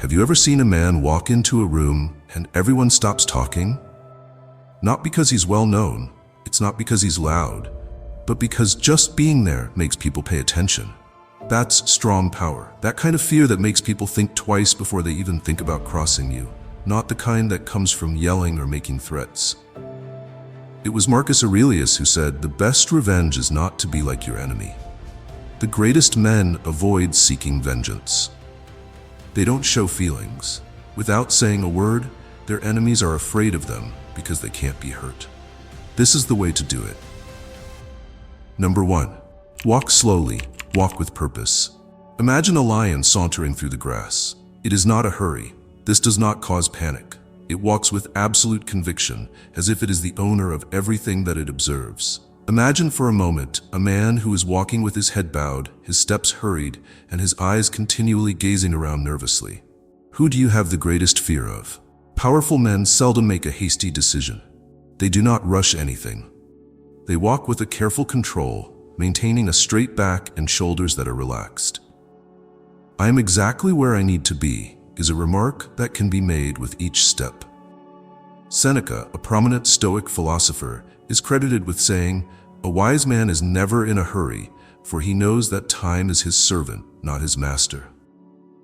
Have you ever seen a man walk into a room and everyone stops talking? Not because he's well known, it's not because he's loud, but because just being there makes people pay attention. That's strong power, that kind of fear that makes people think twice before they even think about crossing you, not the kind that comes from yelling or making threats. It was Marcus Aurelius who said, "The best revenge is not to be like your enemy." The greatest men avoid seeking vengeance. They don't show feelings. Without saying a word, their enemies are afraid of them because they can't be hurt. This is the way to do it. Number 1. Walk slowly, walk with purpose. Imagine a lion sauntering through the grass. It is not a hurry. This does not cause panic. It walks with absolute conviction, as if it is the owner of everything that it observes. Imagine for a moment a man who is walking with his head bowed, his steps hurried, and his eyes continually gazing around nervously. Who do you have the greatest fear of? Powerful men seldom make a hasty decision. They do not rush anything. They walk with a careful control, maintaining a straight back and shoulders that are relaxed. "I am exactly where I need to be," is a remark that can be made with each step. Seneca, a prominent Stoic philosopher, is credited with saying, "A wise man is never in a hurry, for he knows that time is his servant, not his master."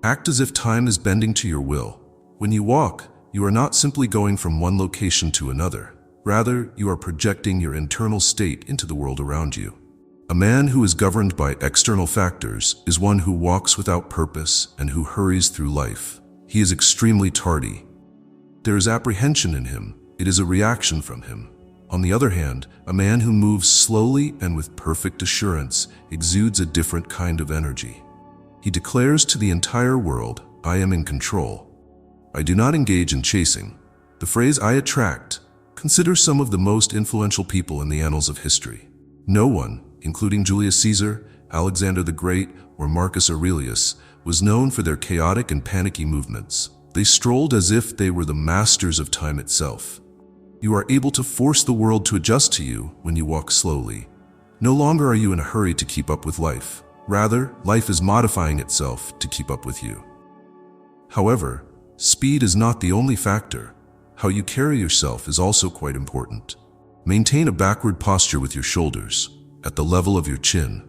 Act as if time is bending to your will. When you walk, you are not simply going from one location to another. Rather, you are projecting your internal state into the world around you. A man who is governed by external factors is one who walks without purpose and who hurries through life. He is extremely tardy. There is apprehension in him. It is a reaction from him. On the other hand, a man who moves slowly and with perfect assurance exudes a different kind of energy. He declares to the entire world, "I am in control. I do not engage in chasing." The phrase "I attract" consider some of the most influential people in the annals of history. No one, including Julius Caesar, Alexander the Great, or Marcus Aurelius, was known for their chaotic and panicky movements. They strolled as if they were the masters of time itself. You are able to force the world to adjust to you when you walk slowly. No longer are you in a hurry to keep up with life. Rather, life is modifying itself to keep up with you. However, speed is not the only factor. How you carry yourself is also quite important. Maintain a backward posture with your shoulders, at the level of your chin.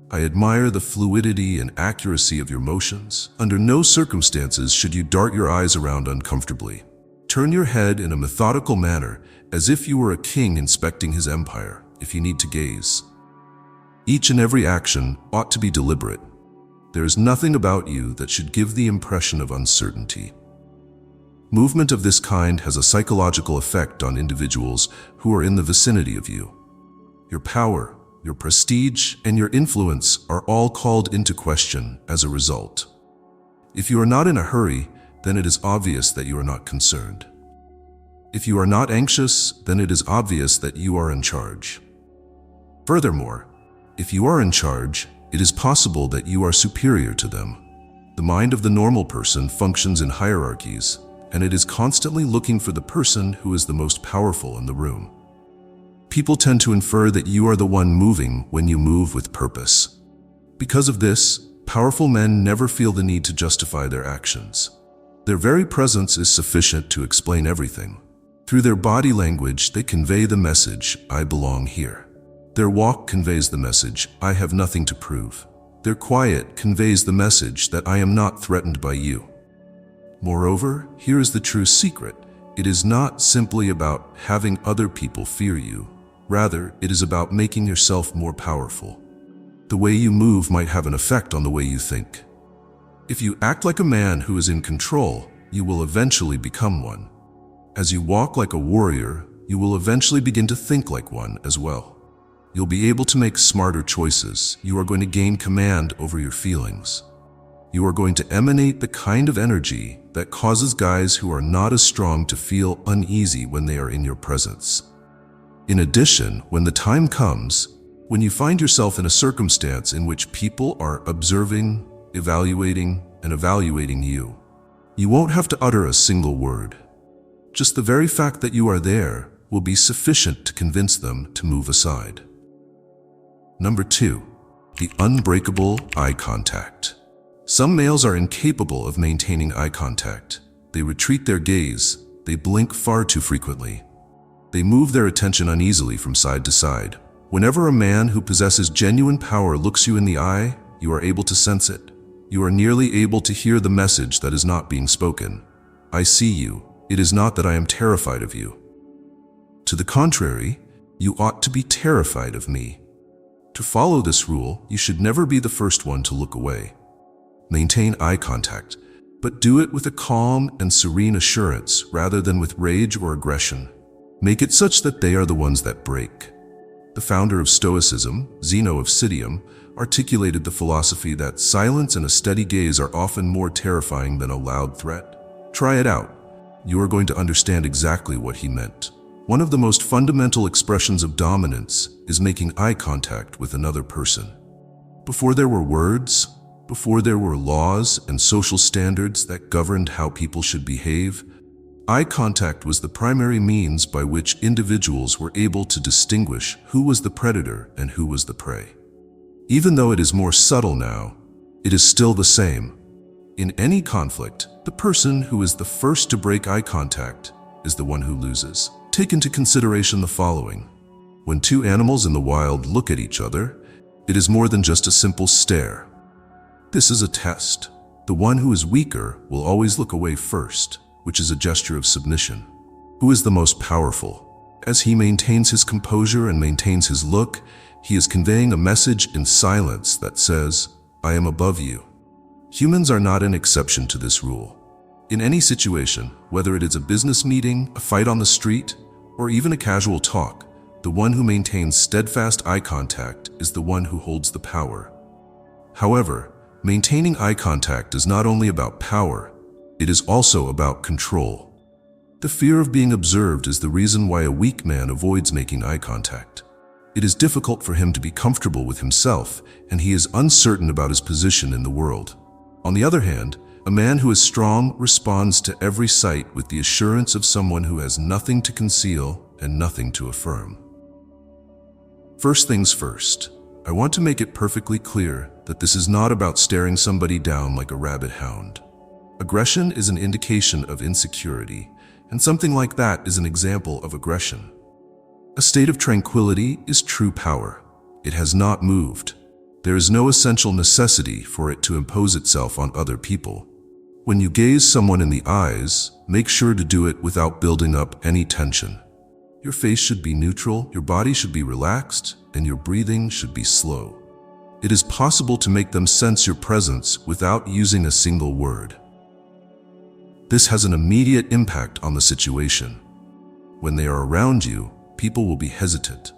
I admire the fluidity and accuracy of your motions. Under no circumstances should you dart your eyes around uncomfortably. Turn your head in a methodical manner, as if you were a king inspecting his empire, if you need to gaze. Each and every action ought to be deliberate. There is nothing about you that should give the impression of uncertainty. Movement of this kind has a psychological effect on individuals who are in the vicinity of you. Your power, your prestige, and your influence are all called into question as a result. If you are not in a hurry, then it is obvious that you are not concerned. If you are not anxious, then it is obvious that you are in charge. Furthermore, if you are in charge, it is possible that you are superior to them. The mind of the normal person functions in hierarchies, and it is constantly looking for the person who is the most powerful in the room. People tend to infer that you are the one moving when you move with purpose. Because of this, powerful men never feel the need to justify their actions. Their very presence is sufficient to explain everything. Through their body language, they convey the message, "I belong here." Their walk conveys the message, "I have nothing to prove." Their quiet conveys the message that I am not threatened by you. Moreover, here is the true secret. It is not simply about having other people fear you. Rather, it is about making yourself more powerful. The way you move might have an effect on the way you think. If you act like a man who is in control, you will eventually become one. As you walk like a warrior, you will eventually begin to think like one as well. You'll be able to make smarter choices. You are going to gain command over your feelings. You are going to emanate the kind of energy that causes guys who are not as strong to feel uneasy when they are in your presence. In addition, when the time comes, when you find yourself in a circumstance in which people are observing, evaluating, and evaluating you, you won't have to utter a single word. Just the very fact that you are there will be sufficient to convince them to move aside. Number 2, the unbreakable eye contact. Some males are incapable of maintaining eye contact. They retreat their gaze. They blink far too frequently. They move their attention uneasily from side to side. Whenever a man who possesses genuine power looks you in the eye, you are able to sense it. You are nearly able to hear the message that is not being spoken. I see you. It is not that I am terrified of you. To the contrary, you ought to be terrified of me. To follow this rule, you should never be the first one to look away. Maintain eye contact, but do it with a calm and serene assurance rather than with rage or aggression. Make it such that they are the ones that break. The founder of Stoicism, Zeno of Citium, articulated the philosophy that silence and a steady gaze are often more terrifying than a loud threat. Try it out. You are going to understand exactly what he meant. One of the most fundamental expressions of dominance is making eye contact with another person. Before there were words, before there were laws and social standards that governed how people should behave, eye contact was the primary means by which individuals were able to distinguish who was the predator and who was the prey. Even though it is more subtle now, it is still the same. In any conflict, the person who is the first to break eye contact is the one who loses. Take into consideration the following. When two animals in the wild look at each other, it is more than just a simple stare. This is a test. The one who is weaker will always look away first, which is a gesture of submission. Who is the most powerful? As he maintains his composure and maintains his look, he is conveying a message in silence that says, I am above you. Humans are not an exception to this rule. In any situation, whether it is a business meeting, a fight on the street, or even a casual talk, the one who maintains steadfast eye contact is the one who holds the power. However, maintaining eye contact is not only about power, it is also about control. The fear of being observed is the reason why a weak man avoids making eye contact. It is difficult for him to be comfortable with himself, and he is uncertain about his position in the world. On the other hand, a man who is strong responds to every sight with the assurance of someone who has nothing to conceal and nothing to affirm. First things first, I want to make it perfectly clear that this is not about staring somebody down like a rabid hound. Aggression is an indication of insecurity, and something like that is an example of aggression. A state of tranquility is true power. It has not moved. There is no essential necessity for it to impose itself on other people. When you gaze someone in the eyes, make sure to do it without building up any tension. Your face should be neutral, your body should be relaxed, and your breathing should be slow. It is possible to make them sense your presence without using a single word. This has an immediate impact on the situation. When they are around you, people will be hesitant.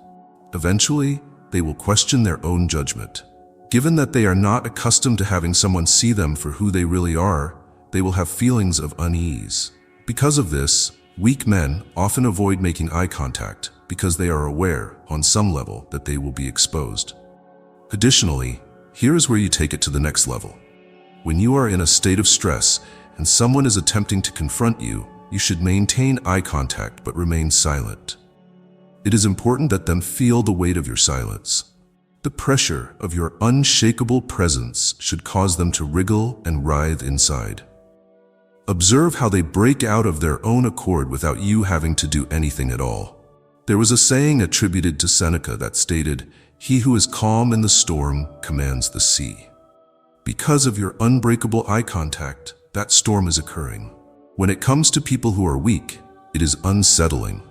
Eventually, they will question their own judgment. Given that they are not accustomed to having someone see them for who they really are, they will have feelings of unease. Because of this, weak men often avoid making eye contact because they are aware, on some level, that they will be exposed. Additionally, here is where you take it to the next level. When you are in a state of stress and someone is attempting to confront you, you should maintain eye contact but remain silent. It is important that them feel the weight of your silence. The pressure of your unshakable presence should cause them to wriggle and writhe inside. Observe how they break out of their own accord without you having to do anything at all. There was a saying attributed to Seneca that stated, "He who is calm in the storm commands the sea." Because of your unbreakable eye contact, that storm is occurring. When it comes to people who are weak, it is unsettling.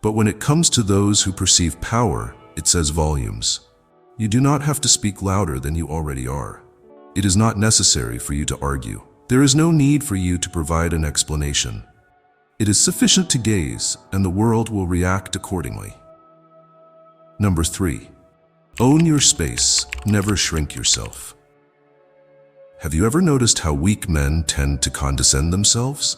But when it comes to those who perceive power, it says volumes. You do not have to speak louder than you already are. It is not necessary for you to argue. There is no need for you to provide an explanation. It is sufficient to gaze, and the world will react accordingly. Number 3. Own your space. Never shrink yourself. Have you ever noticed how weak men tend to condescend themselves?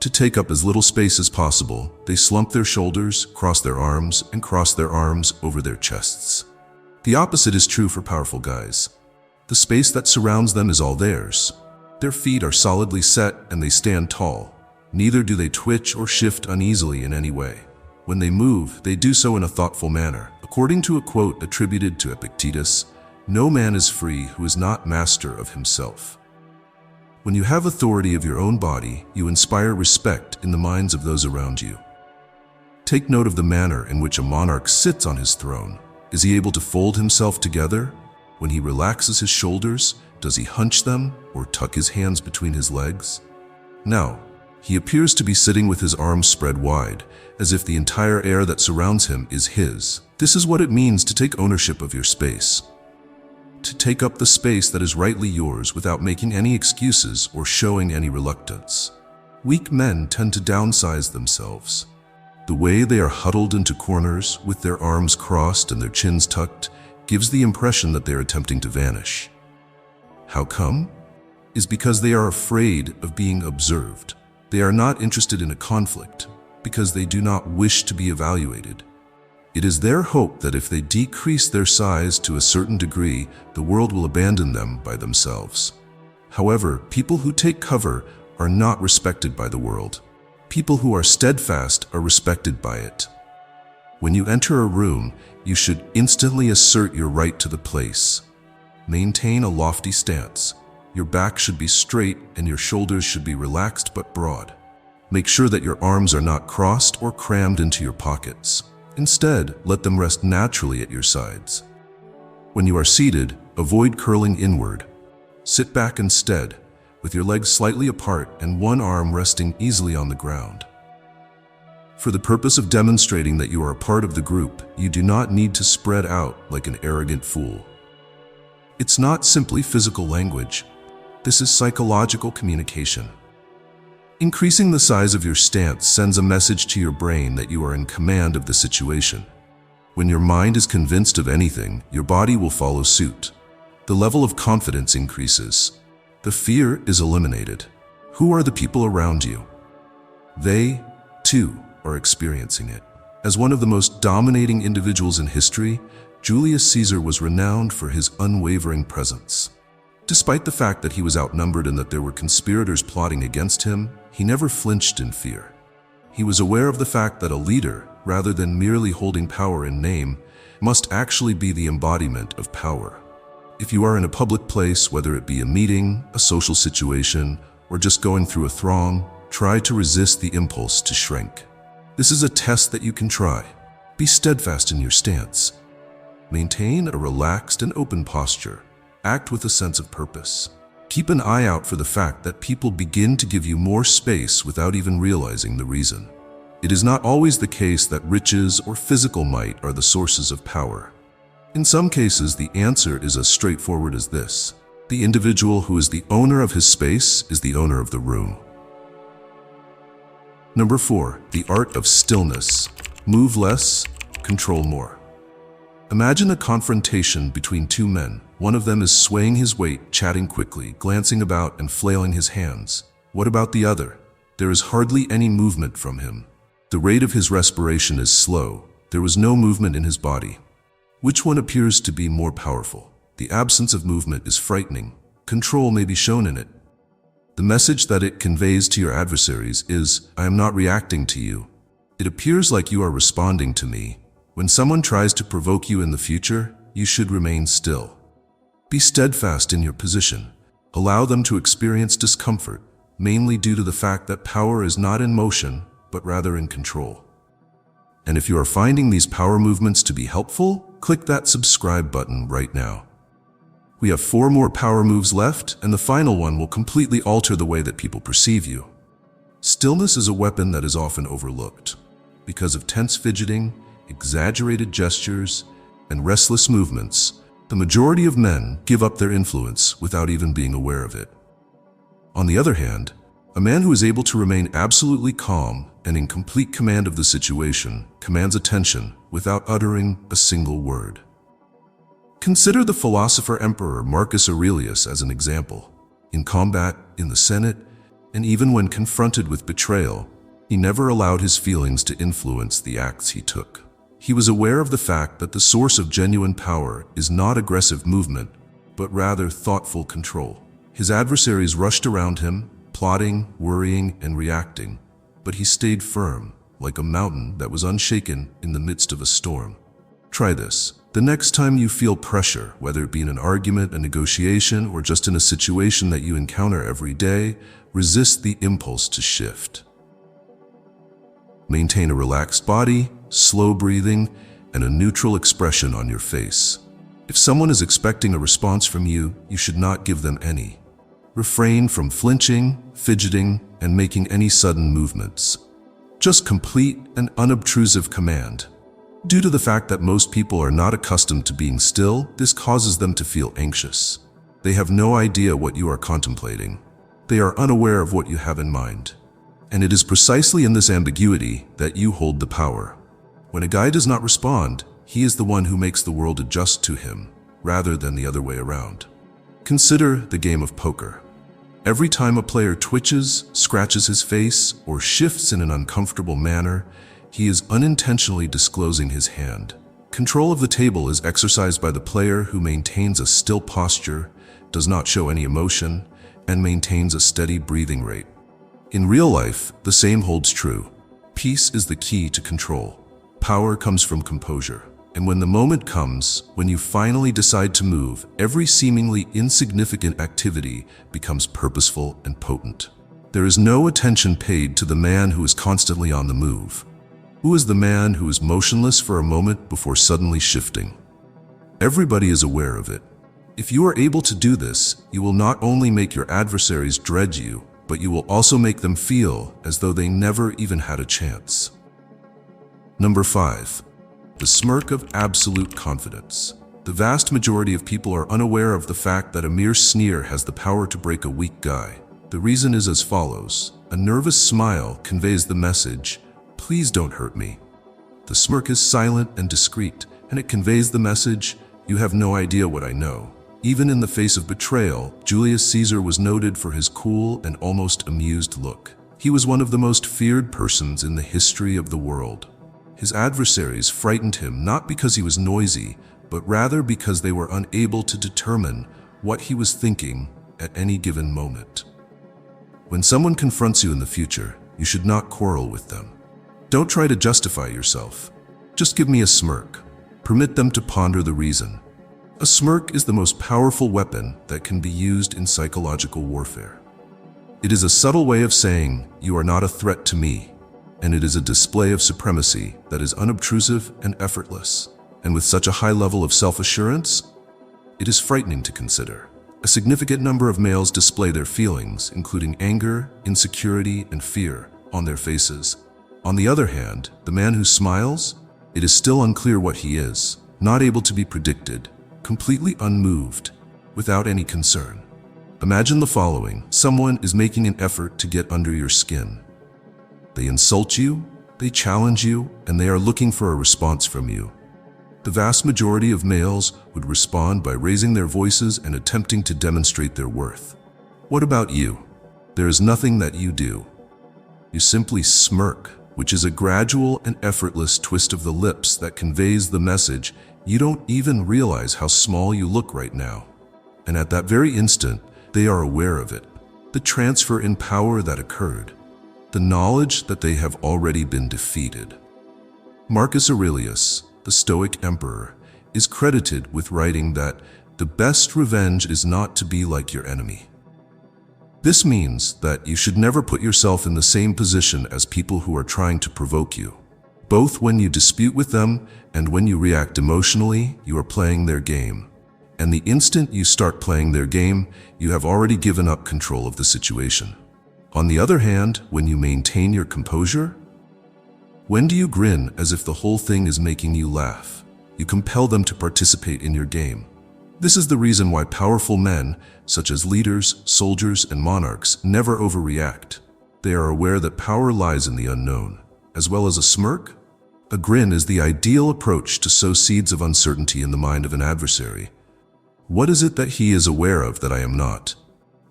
To take up as little space as possible, they slump their shoulders, cross their arms, and cross their arms over their chests. The opposite is true for powerful guys. The space that surrounds them is all theirs. Their feet are solidly set and they stand tall. Neither do they twitch or shift uneasily in any way. When they move, they do so in a thoughtful manner. According to a quote attributed to Epictetus, No man is free who is not master of himself. When you have authority of your own body, you inspire respect in the minds of those around you. Take note of the manner in which a monarch sits on his throne. Is he able to fold himself together? When he relaxes his shoulders, does he hunch them or tuck his hands between his legs? No, he appears to be sitting with his arms spread wide, as if the entire air that surrounds him is his. This is what it means to take ownership of your space. To take up the space that is rightly yours without making any excuses or showing any reluctance. Weak men tend to downsize themselves. The way they are huddled into corners with their arms crossed and their chins tucked gives the impression that they are attempting to vanish. How come? Is because they are afraid of being observed. They are not interested in a conflict because they do not wish to be evaluated. It is their hope that if they decrease their size to a certain degree, the world will abandon them by themselves. However, people who take cover are not respected by the world. People who are steadfast are respected by it. When you enter a room, you should instantly assert your right to the place. Maintain a lofty stance. Your back should be straight and your shoulders should be relaxed but broad. Make sure that your arms are not crossed or crammed into your pockets. Instead, let them rest naturally at your sides. When you are seated, avoid curling inward. Sit back instead, with your legs slightly apart and one arm resting easily on the ground. For the purpose of demonstrating that you are a part of the group, you do not need to spread out like an arrogant fool. It's not simply physical language. This is psychological communication. Increasing the size of your stance sends a message to your brain that you are in command of the situation. When your mind is convinced of anything, your body will follow suit. The level of confidence increases. The fear is eliminated. Who are the people around you? They, too, are experiencing it. As one of the most dominating individuals in history, Julius Caesar was renowned for his unwavering presence. Despite the fact that he was outnumbered and that there were conspirators plotting against him, he never flinched in fear. He was aware of the fact that a leader, rather than merely holding power in name, must actually be the embodiment of power. If you are in a public place, whether it be a meeting, a social situation, or just going through a throng, try to resist the impulse to shrink. This is a test that you can try. Be steadfast in your stance. Maintain a relaxed and open posture. Act with a sense of purpose. Keep an eye out for the fact that people begin to give you more space without even realizing the reason. It is not always the case that riches or physical might are the sources of power. In some cases, the answer is as straightforward as this. The individual who is the owner of his space is the owner of the room. Number 4, the art of stillness. Move less, control more. Imagine a confrontation between two men. One of them is swaying his weight, chatting quickly, glancing about and flailing his hands. What about the other? There is hardly any movement from him. The rate of his respiration is slow. There was no movement in his body. Which one appears to be more powerful? The absence of movement is frightening. Control may be shown in it. The message that it conveys to your adversaries is, I am not reacting to you. It appears like you are responding to me. When someone tries to provoke you in the future, you should remain still. Be steadfast in your position. Allow them to experience discomfort, mainly due to the fact that power is not in motion, but rather in control. And if you are finding these power movements to be helpful, click that subscribe button right now. We have 4 more power moves left, and the final one will completely alter the way that people perceive you. Stillness is a weapon that is often overlooked. Because of tense fidgeting, exaggerated gestures, and restless movements, the majority of men give up their influence without even being aware of it. On the other hand, a man who is able to remain absolutely calm and in complete command of the situation commands attention without uttering a single word. Consider the philosopher-emperor Marcus Aurelius as an example. In combat, in the Senate, and even when confronted with betrayal, he never allowed his feelings to influence the acts he took. He was aware of the fact that the source of genuine power is not aggressive movement, but rather thoughtful control. His adversaries rushed around him, plotting, worrying, and reacting, but he stayed firm, like a mountain that was unshaken in the midst of a storm. Try this. The next time you feel pressure, whether it be in an argument, a negotiation, or just in a situation that you encounter every day, resist the impulse to shift. Maintain a relaxed body, slow breathing, and a neutral expression on your face. If someone is expecting a response from you, you should not give them any. Refrain from flinching, fidgeting, and making any sudden movements. Just complete an unobtrusive command. Due to the fact that most people are not accustomed to being still, this causes them to feel anxious. They have no idea what you are contemplating. They are unaware of what you have in mind. And it is precisely in this ambiguity that you hold the power. When a guy does not respond, he is the one who makes the world adjust to him, rather than the other way around. Consider the game of poker. Every time a player twitches, scratches his face, or shifts in an uncomfortable manner, he is unintentionally disclosing his hand. Control of the table is exercised by the player who maintains a still posture, does not show any emotion, and maintains a steady breathing rate. In real life, the same holds true. Peace is the key to control. Power comes from composure. And when the moment comes, when you finally decide to move, every seemingly insignificant activity becomes purposeful and potent. There is no attention paid to the man who is constantly on the move. Who is the man who is motionless for a moment before suddenly shifting? Everybody is aware of it. If you are able to do this, you will not only make your adversaries dread you, but you will also make them feel as though they never even had a chance. Number 5. The smirk of absolute confidence. The vast majority of people are unaware of the fact that a mere sneer has the power to break a weak guy. The reason is as follows. A nervous smile conveys the message, "Please don't hurt me." The smirk is silent and discreet, and it conveys the message, "You have no idea what I know." Even in the face of betrayal, Julius Caesar was noted for his cool and almost amused look. He was one of the most feared persons in the history of the world. His adversaries frightened him not because he was noisy, but rather because they were unable to determine what he was thinking at any given moment. When someone confronts you in the future, you should not quarrel with them. Don't try to justify yourself. Just give me a smirk. Permit them to ponder the reason. A smirk is the most powerful weapon that can be used in psychological warfare. It is a subtle way of saying, "You are not a threat to me," and it is a display of supremacy that is unobtrusive and effortless. And with such a high level of self-assurance, it is frightening to consider. A significant number of males display their feelings, including anger, insecurity, and fear, on their faces. On the other hand, the man who smiles, it is still unclear what he is, not able to be predicted, completely unmoved, without any concern. Imagine the following. Someone is making an effort to get under your skin. They insult you, they challenge you, and they are looking for a response from you. The vast majority of males would respond by raising their voices and attempting to demonstrate their worth. What about you? There is nothing that you do. You simply smirk, which is a gradual and effortless twist of the lips that conveys the message, "You don't even realize how small you look right now." And at that very instant, they are aware of it. The transfer in power that occurred. The knowledge that they have already been defeated. Marcus Aurelius, the Stoic emperor, is credited with writing that the best revenge is not to be like your enemy. This means that you should never put yourself in the same position as people who are trying to provoke you. Both when you dispute with them and when you react emotionally, you are playing their game. And the instant you start playing their game, you have already given up control of the situation. On the other hand, when you maintain your composure, when do you grin as if the whole thing is making you laugh? You compel them to participate in your game. This is the reason why powerful men, such as leaders, soldiers, and monarchs, never overreact. They are aware that power lies in the unknown. As well as a smirk, a grin is the ideal approach to sow seeds of uncertainty in the mind of an adversary. What is it that he is aware of that I am not?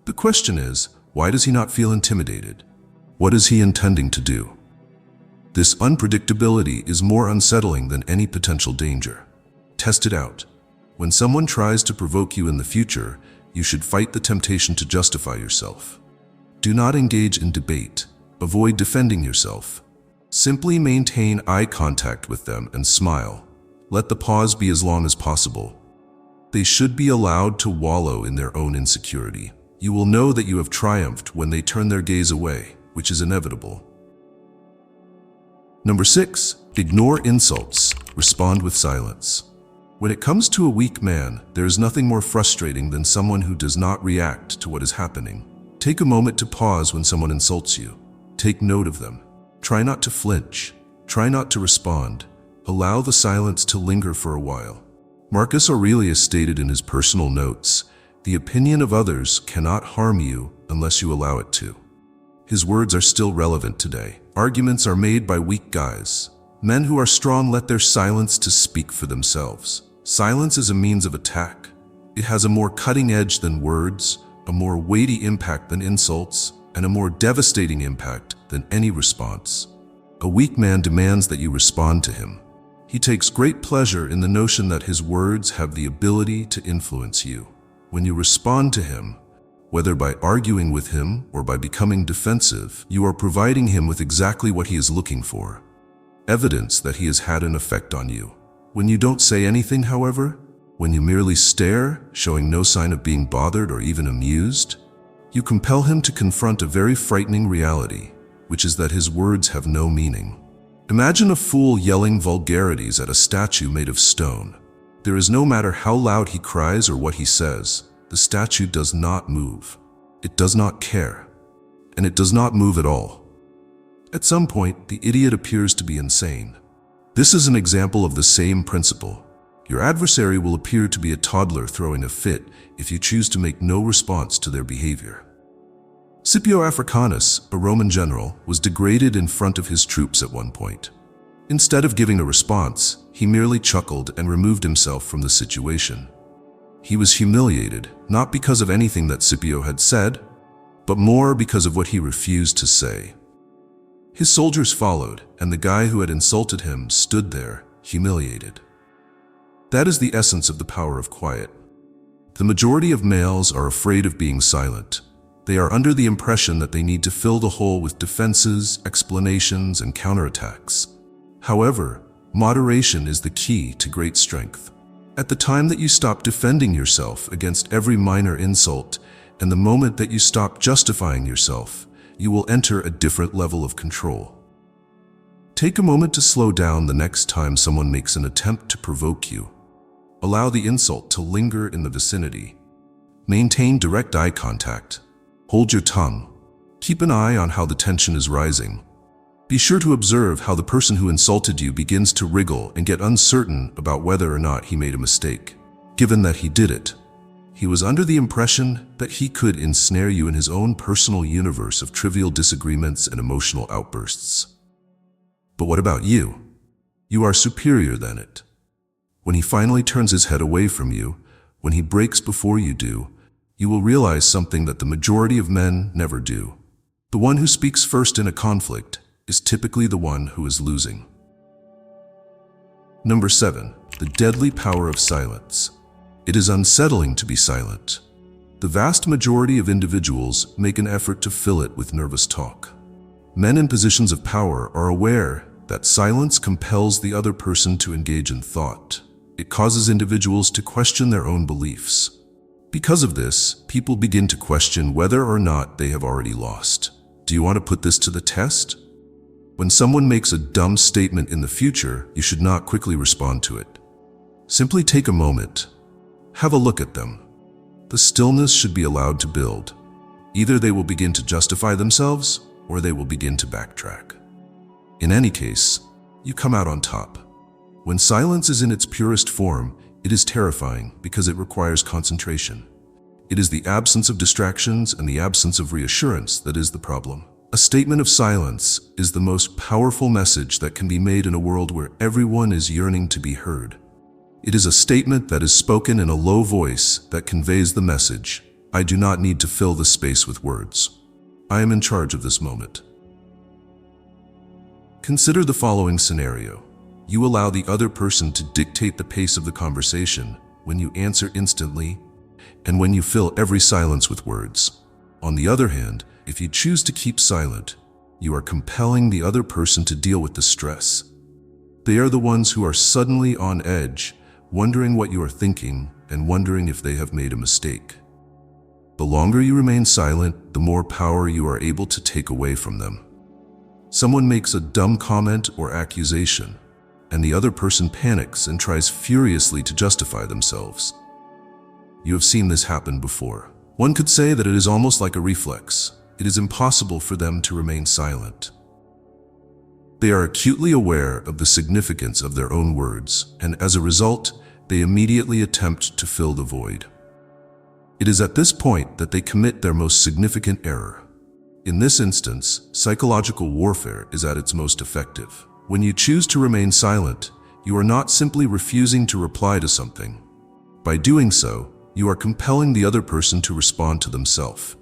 The question is, why does he not feel intimidated? What is he intending to do? This unpredictability is more unsettling than any potential danger. Test it out. When someone tries to provoke you in the future, you should fight the temptation to justify yourself. Do not engage in debate. Avoid defending yourself. Simply maintain eye contact with them and smile. Let the pause be as long as possible. They should be allowed to wallow in their own insecurity. You will know that you have triumphed when they turn their gaze away, which is inevitable. Number 6, ignore insults. Respond with silence. When it comes to a weak man, there is nothing more frustrating than someone who does not react to what is happening. Take a moment to pause when someone insults you. Take note of them. Try not to flinch. Try not to respond. Allow the silence to linger for a while. Marcus Aurelius stated in his personal notes, "The opinion of others cannot harm you unless you allow it to." His words are still relevant today. Arguments are made by weak guys. Men who are strong let their silence to speak for themselves. Silence is a means of attack. It has a more cutting edge than words, a more weighty impact than insults, and a more devastating impact than any response. A weak man demands that you respond to him. He takes great pleasure in the notion that his words have the ability to influence you. When you respond to him, whether by arguing with him or by becoming defensive, you are providing him with exactly what he is looking for. Evidence that he has had an effect on you. When you don't say anything, however, when you merely stare, showing no sign of being bothered or even amused, you compel him to confront a very frightening reality, which is that his words have no meaning. Imagine a fool yelling vulgarities at a statue made of stone. There is no matter how loud he cries or what he says, the statue does not move. It does not care. And it does not move at all. At some point, the idiot appears to be insane. This is an example of the same principle. Your adversary will appear to be a toddler throwing a fit if you choose to make no response to their behavior. Scipio Africanus, a Roman general, was degraded in front of his troops at one point. Instead of giving a response, he merely chuckled and removed himself from the situation. He was humiliated, not because of anything that Scipio had said, but more because of what he refused to say. His soldiers followed, and the guy who had insulted him stood there, humiliated. That is the essence of the power of quiet. The majority of males are afraid of being silent. They are under the impression that they need to fill the hole with defenses, explanations, and counterattacks. However, moderation is the key to great strength. At the time that you stop defending yourself against every minor insult, and the moment that you stop justifying yourself, you will enter a different level of control. Take a moment to slow down the next time someone makes an attempt to provoke you. Allow the insult to linger in the vicinity. Maintain direct eye contact. Hold your tongue. Keep an eye on how the tension is rising. Be sure to observe how the person who insulted you begins to wriggle and get uncertain about whether or not he made a mistake. Given that he did it, he was under the impression that he could ensnare you in his own personal universe of trivial disagreements and emotional outbursts. But what about you? You are superior than it. When he finally turns his head away from you, when he breaks before you do, you will realize something that the majority of men never do. The one who speaks first in a conflict is typically the one who is losing. Number 7, the deadly power of silence. It is unsettling to be silent. The vast majority of individuals make an effort to fill it with nervous talk. Men in positions of power are aware that silence compels the other person to engage in thought. It causes individuals to question their own beliefs. Because of this, people begin to question whether or not they have already lost. Do you want to put this to the test? When someone makes a dumb statement in the future, you should not quickly respond to it. Simply take a moment. Have a look at them. The stillness should be allowed to build. Either they will begin to justify themselves, or they will begin to backtrack. In any case, you come out on top. When silence is in its purest form, it is terrifying because it requires concentration. It is the absence of distractions and the absence of reassurance that is the problem. A statement of silence is the most powerful message that can be made in a world where everyone is yearning to be heard. It is a statement that is spoken in a low voice that conveys the message, I do not need to fill the space with words. I am in charge of this moment. Consider the following scenario. You allow the other person to dictate the pace of the conversation when you answer instantly and when you fill every silence with words. On the other hand, if you choose to keep silent, you are compelling the other person to deal with the stress. They are the ones who are suddenly on edge, wondering what you are thinking and wondering if they have made a mistake. The longer you remain silent, the more power you are able to take away from them. Someone makes a dumb comment or accusation, and the other person panics and tries furiously to justify themselves. You have seen this happen before. One could say that it is almost like a reflex. It is impossible for them to remain silent. They are acutely aware of the significance of their own words, and as a result, they immediately attempt to fill the void. It is at this point that they commit their most significant error. In this instance, psychological warfare is at its most effective. When you choose to remain silent, you are not simply refusing to reply to something. By doing so, you are compelling the other person to respond to themselves.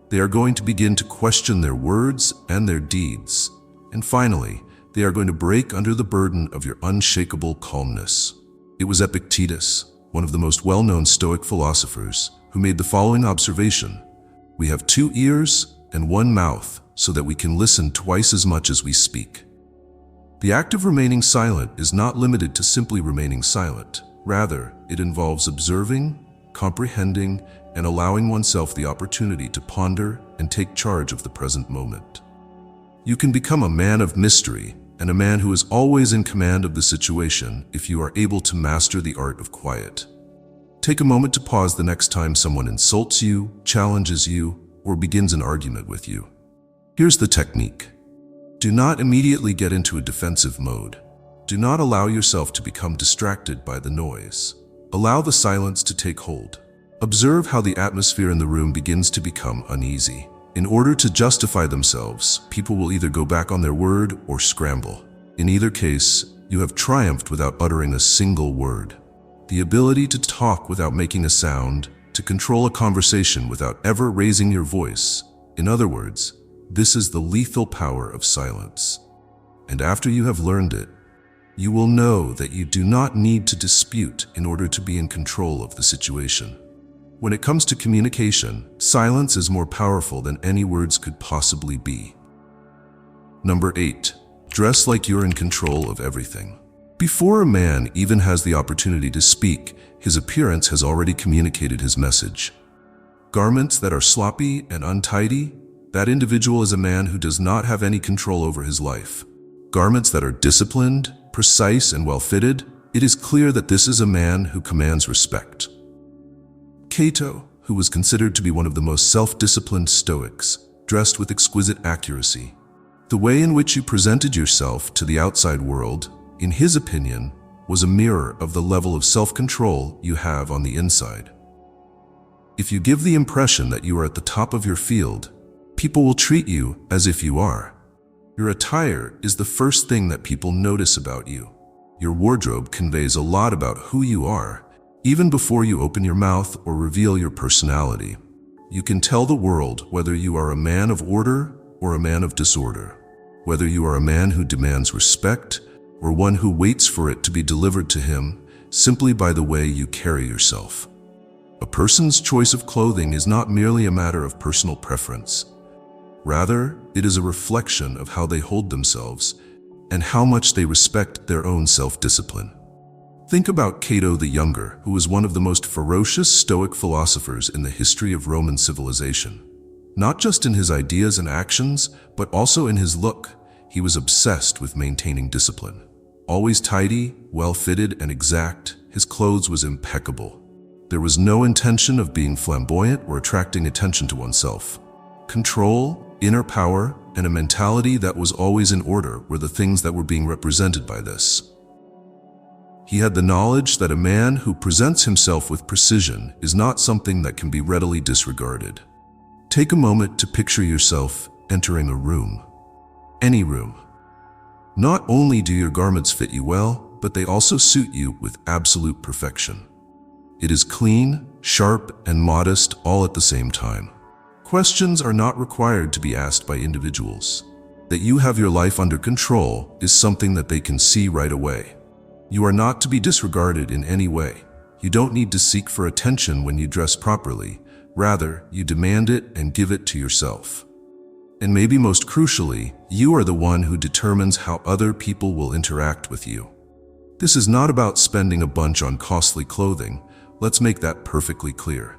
They are going to begin to question their words and their deeds. And finally, they are going to break under the burden of your unshakable calmness. It was Epictetus, one of the most well-known Stoic philosophers, who made the following observation: "We have 2 ears and 1 mouth so that we can listen twice as much as we speak." The act of remaining silent is not limited to simply remaining silent. Rather, it involves observing, comprehending, and allowing oneself the opportunity to ponder and take charge of the present moment. You can become a man of mystery and a man who is always in command of the situation if you are able to master the art of quiet. Take a moment to pause the next time someone insults you, challenges you, or begins an argument with you. Here's the technique. Do not immediately get into a defensive mode. Do not allow yourself to become distracted by the noise. Allow the silence to take hold. Observe how the atmosphere in the room begins to become uneasy. In order to justify themselves, people will either go back on their word or scramble. In either case, you have triumphed without uttering a single word. The ability to talk without making a sound, to control a conversation without ever raising your voice. In other words, this is the lethal power of silence. And after you have learned it, you will know that you do not need to dispute in order to be in control of the situation. When it comes to communication, silence is more powerful than any words could possibly be. Number 8. Dress like you're in control of everything. Before a man even has the opportunity to speak, his appearance has already communicated his message. Garments that are sloppy and untidy, that individual is a man who does not have any control over his life. Garments that are disciplined, precise, and well-fitted, it is clear that this is a man who commands respect. Cato, who was considered to be one of the most self-disciplined Stoics, dressed with exquisite accuracy. The way in which you presented yourself to the outside world, in his opinion, was a mirror of the level of self-control you have on the inside. If you give the impression that you are at the top of your field, people will treat you as if you are. Your attire is the first thing that people notice about you. Your wardrobe conveys a lot about who you are, even before you open your mouth or reveal your personality. You can tell the world whether you are a man of order or a man of disorder, whether you are a man who demands respect or one who waits for it to be delivered to him simply by the way you carry yourself. A person's choice of clothing is not merely a matter of personal preference. Rather, it is a reflection of how they hold themselves and how much they respect their own self-discipline. Think about Cato the Younger, who was one of the most ferocious Stoic philosophers in the history of Roman civilization. Not just in his ideas and actions, but also in his look, he was obsessed with maintaining discipline. Always tidy, well-fitted, and exact, his clothes was impeccable. There was no intention of being flamboyant or attracting attention to oneself. Control, inner power, and a mentality that was always in order were the things that were being represented by this. He had the knowledge that a man who presents himself with precision is not something that can be readily disregarded. Take a moment to picture yourself entering a room. Any room. Not only do your garments fit you well, but they also suit you with absolute perfection. It is clean, sharp, and modest all at the same time. Questions are not required to be asked by individuals. That you have your life under control is something that they can see right away. You are not to be disregarded in any way. You don't need to seek for attention when you dress properly. Rather, you demand it and give it to yourself. And maybe most crucially, you are the one who determines how other people will interact with you. This is not about spending a bunch on costly clothing. Let's make that perfectly clear.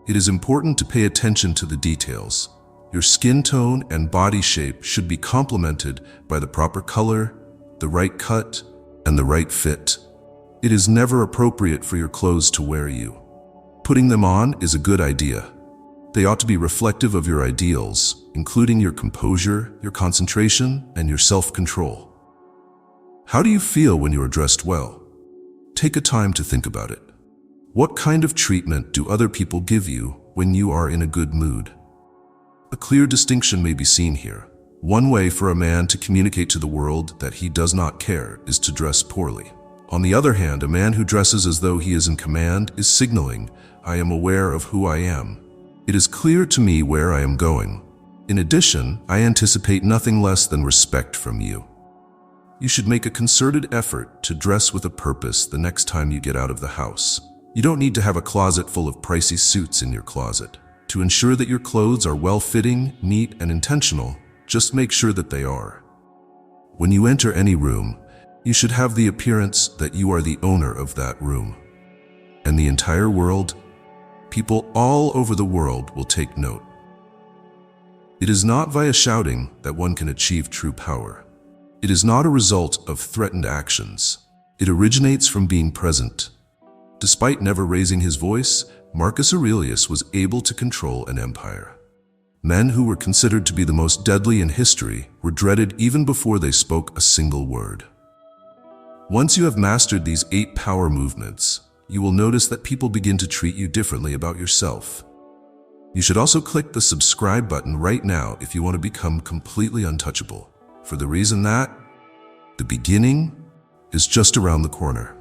It is important to pay attention to the details. Your skin tone and body shape should be complemented by the proper color, the right cut, and the right fit. It is never appropriate for your clothes to wear you. Putting them on is a good idea. They ought to be reflective of your ideals, including your composure, your concentration, and your self-control. How do you feel when you are dressed well? Take a time to think about it. What kind of treatment do other people give you when you are in a good mood? A clear distinction may be seen here. One way for a man to communicate to the world that he does not care is to dress poorly. On the other hand, a man who dresses as though he is in command is signaling, "I am aware of who I am. It is clear to me where I am going. In addition, I anticipate nothing less than respect from you." You should make a concerted effort to dress with a purpose the next time you get out of the house. You don't need to have a closet full of pricey suits in your closet. To ensure that your clothes are well-fitting, neat, and intentional, just make sure that they are. When you enter any room, you should have the appearance that you are the owner of that room. And the entire world, people all over the world will take note. It is not via shouting that one can achieve true power. It is not a result of threatened actions. It originates from being present. Despite never raising his voice, Marcus Aurelius was able to control an empire. Men who were considered to be the most deadly in history were dreaded even before they spoke a single word. Once you have mastered these 8 power movements, you will notice that people begin to treat you differently about yourself. You should also click the subscribe button right now if you want to become completely untouchable, for the reason that the beginning is just around the corner.